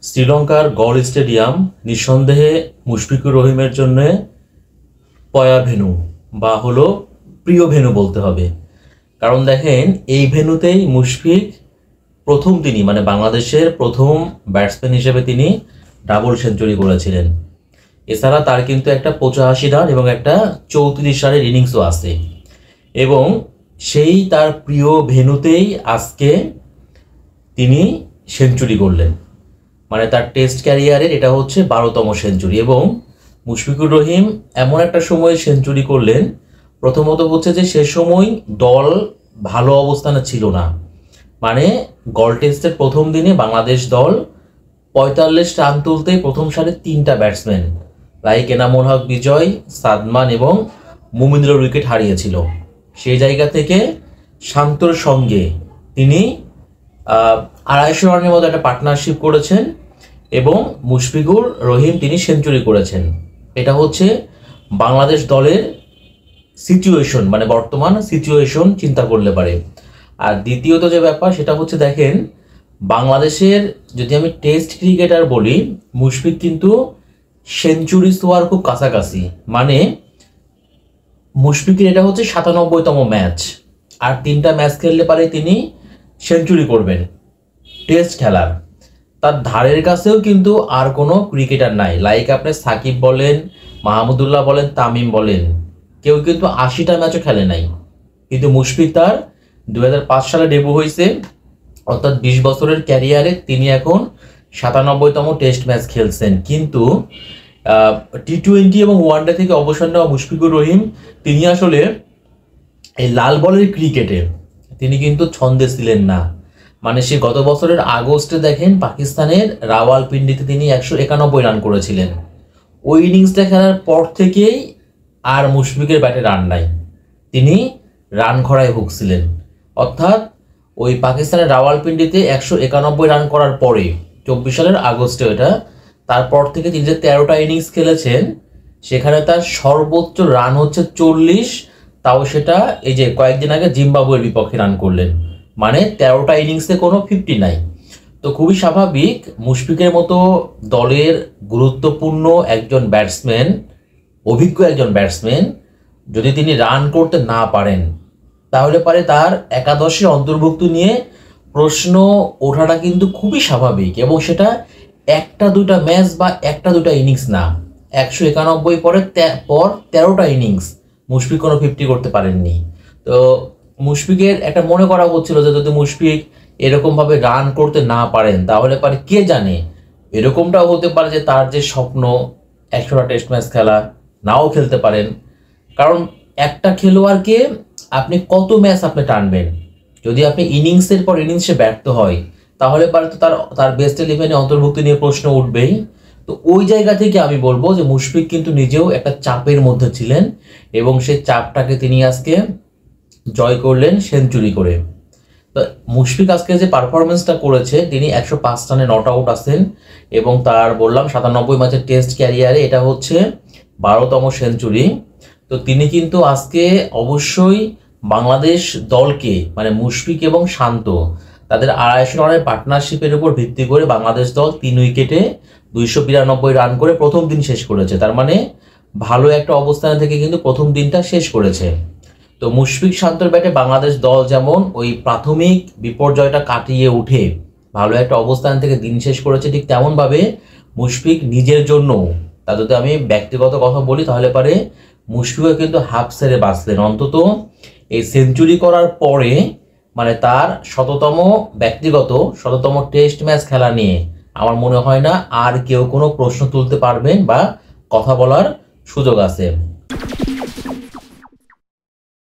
শ্রীলঙ্কার গড় স্টেডিয়াম নিঃসন্দেহে মুশফিকুর রহিমের জন্য পয়া ভেন্যু বা হলো প্রিয় ভেন্যু বলতে হবে। কারণ দেখেন, এই ভেন্যুতেই মুশফিক প্রথম তিনি মানে বাংলাদেশের প্রথম ব্যাটসম্যান হিসেবে তিনি ডাবল সেঞ্চুরি করেছিলেন। এছাড়া তার কিন্তু একটা 85 রান এবং একটা 34 রানের ইনিংসও আছে, এবং সেই তার প্রিয় ভেন্যুতেই আজকে তিনি সেঞ্চুরি করলেন। মানে তার টেস্ট ক্যারিয়ারের এটা হচ্ছে 12তম সেঞ্চুরি। এবং মুশফিকুর রহিম এমন একটা সময়ে সেঞ্চুরি করলেন, প্রথমত হচ্ছে যে সে সময় দল ভালো অবস্থানে ছিল না। মানে গল টেস্টের প্রথম দিনে বাংলাদেশ দল 45 রান তুলতে প্রথম সারে 3টা ব্যাটসম্যান লাইক এনামুল হক বিজয়, সাদমান এবং মুমিনুলের উইকেট হারিয়েছিল। সেই জায়গা থেকে শান্তর সঙ্গে তিনি 250 রানের মতো একটা পার্টনারশিপ করেছেন এবং মুশফিকুর রহিম তিনি সেঞ্চুরি করেছেন। এটা হচ্ছে বাংলাদেশ দলের সিচুয়েশন, মানে বর্তমান সিচুয়েশন চিন্তা করলে পারে। আর দ্বিতীয়ত যে ব্যাপার সেটা হচ্ছে দেখেন, বাংলাদেশের যদি আমি টেস্ট ক্রিকেটার বলি, মুশফিক কিন্তু সেঞ্চুরি হওয়ার খুব কাছাকাছি। মানে মুশফিকের এটা হচ্ছে 97তম ম্যাচ, আর 3টা ম্যাচ খেললে পারে তিনি সেঞ্চুরি করবেন টেস্ট খেলার। তার ধারের কাছেও কিন্তু আর কোনো ক্রিকেটার নাই, লাইক আপনি সাকিব বলেন, মাহমুদুল্লাহ বলেন, তামিম বলেন, কেউ কিন্তু 80টা ম্যাচও খেলে নাই। কিন্তু মুশফিক তার 2005 সালে ডেবু হয়েছে, অর্থাৎ 20 বছরের ক্যারিয়ারে তিনি এখন 97তম টেস্ট ম্যাচ খেলছেন। কিন্তু টি-20 এবং ওয়ানডে থেকে অবসর নেওয়া মুশফিকুর রহিম তিনি আসলে এই লাল বলের ক্রিকেটে তিনি কিন্তু ছন্দে ছিলেন না। মানে সে গত বছরের আগস্টে দেখেন পাকিস্তানের রাওয়ালপিন্ডিতে তিনি 191 রান করেছিলেন। ওই ইনিংসটা খেলার পর থেকেই আর মুশফিকের ব্যাটে রান নাই, তিনি রান খরায় ভুগছিলেন। অর্থাৎ ওই পাকিস্তানের রাওয়ালপিন্ডিতে 191 রান করার পরে 24 সালের আগস্টে ওটা, তারপর থেকে তিনি যে 13টা ইনিংস খেলেছেন সেখানে তার সর্বোচ্চ রান হচ্ছে 40, তাও সেটা এই যে কয়েকদিন আগে জিম্বাবুয়ের বিপক্ষে রান করলেন। মানে 13টা ইনিংসে কোনো 50 নাই। তো খুবই স্বাভাবিক, মুশফিকের মতো দলের গুরুত্বপূর্ণ একজন ব্যাটসম্যান, অভিজ্ঞ একজন ব্যাটসম্যান, যদি তিনি রান করতে না পারেন তাহলে পারে তার একাদশে অন্তর্ভুক্ত নিয়ে প্রশ্ন ওঠাটা কিন্তু খুবই স্বাভাবিক। এবং সেটা 1টা-2টা ম্যাচ বা 1টা-2টা ইনিংস না, 191 পর 13টা ইনিংস মুশফিক কোনো 50 করতে পারেননি। তো মুশফিকের একটা মনে করা হচ্ছিল যে যদি মুশফিক এরকমভাবে রান করতে না পারেন তাহলে পারে কে জানে এরকমটাও হতে পারে যে তার যে স্বপ্ন 100টা টেস্ট ম্যাচ খেলা নাও খেলতে পারেন। কারণ একটা খেলোয়াড়কে আপনি কত ম্যাচ আপনি টানবেন, যদি আপনি ইনিংসের পর ইনিংসে ব্যর্থ হয় তাহলে পারে তো তার বেস্ট 11-এ অন্তর্ভুক্তি নিয়ে প্রশ্ন উঠবেই। তো ওই জায়গা থেকে আমি বলবো যে মুশফিক কিন্তু নিজেও একটা চাপের মধ্যে ছিলেন এবং সেই চাপটাকে তিনি আজকে জয় করলেন সেঞ্চুরি করে। তো মুশফিক আজকে যে পারফরমেন্সটা করেছে, তিনি 105 রানে নট আউট আছেন এবং তার বললাম 97 ম্যাচের টেস্ট ক্যারিয়ারে এটা হচ্ছে 12তম সেঞ্চুরি। তো তিনি কিন্তু আজকে অবশ্যই বাংলাদেশ দলকে, মানে মুশফিক এবং শান্ত তাদের 250 রানের পার্টনারশিপের উপর ভিত্তি করে বাংলাদেশ দল 3 উইকেটে 292 রান করে প্রথম দিন শেষ করেছে। তার মানে ভালো একটা অবস্থান থেকে কিন্তু প্রথম দিনটা শেষ করেছে। তো মুশফিক শান্তর ব্যাটে বাংলাদেশ দল যেমন ওই প্রাথমিক বিপর্যয়টা কাটিয়ে উঠে ভালো একটা অবস্থান থেকে দিন শেষ করেছে, ঠিক তেমনভাবে মুশফিক নিজের জন্য, তা যদি আমি ব্যক্তিগত কথা বলি তাহলে পারে মুশফিকও কিন্তু হাফ সেরে বাঁচলেন। অন্তত এই সেঞ্চুরি করার পরে মানে তার ব্যক্তিগত শততম টেস্ট ম্যাচ খেলা নিয়ে আমার মনে হয় না আর কেউ কোনো প্রশ্ন তুলতে পারবেন বা কথা বলার সুযোগ আছে।